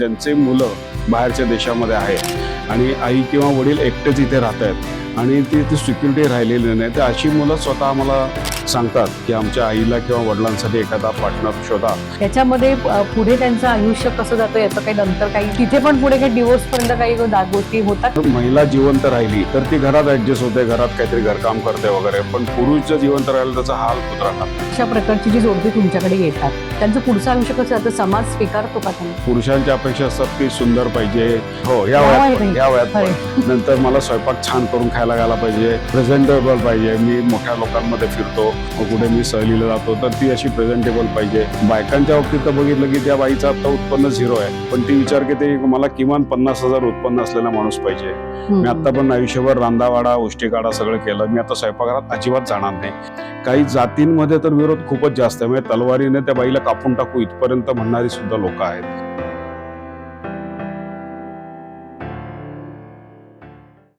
ज्यांचे मुलं बाहेरच्या देशामध्ये आहेत आणि आई किंवा वडील एकटेच इथे राहत आहेत आणि ती सिक्युरिटी राहिलेली नाही, तर अशी मुलं स्वतः आम्हाला सांगतात की आमच्या आईला किंवा वडिलांसाठी एखादा पार्टनर शोधा. त्याच्यामध्ये पुढे त्यांचं आयुष्य कसं जातं याचं काही नंतर काही तिथे पण पुढे काही डिवोर्स पर्यंत काही गोष्टी होतात. महिला जिवंत राहिली तर ती घरात ऍडजस्ट होते, घरात काहीतरी घरकाम करते वगैरे, पण पुरुष जर जिवंत राहिला त्याचा हाल होत राहतात. अशा प्रकारची जी जोडपी तुमच्याकडे येतात त्यांचं पुढचं आयुष्य कसं जातं, समाज स्वीकारतो का त्यांना? पुरुषांच्या अपेक्षा असतात की सुंदर पाहिजे, हो या वयात पण. नंतर मला स्वयंपाक छान करून खायला घाला पाहिजे, प्रेझेंटेबल पाहिजे, मी मोठ्या लोकांमध्ये फिरतो, कुठे मी सहलीला जातो तर ती अशी प्रेझेंटेबल पाहिजे. बायकांच्या बाबतीत तर बघितलं की त्या बाईचं आता उत्पन्न 0 आहे, पण ती विचार करते मला किमान 50,000 उत्पन्न असलेला माणूस पाहिजे. मी आता पण आयुष्यभर रांदावाडा उष्टीकाडा सगळं केलं, मी आता स्वयंपाकघरात अजिबात जाणार नाही. काही जातींमध्ये तर विरोध खूपच जास्त आहे, म्हणजे तलवारीने त्या बाईला कापून टाकू इथपर्यंत म्हणणारी सुद्धा लोक आहेत.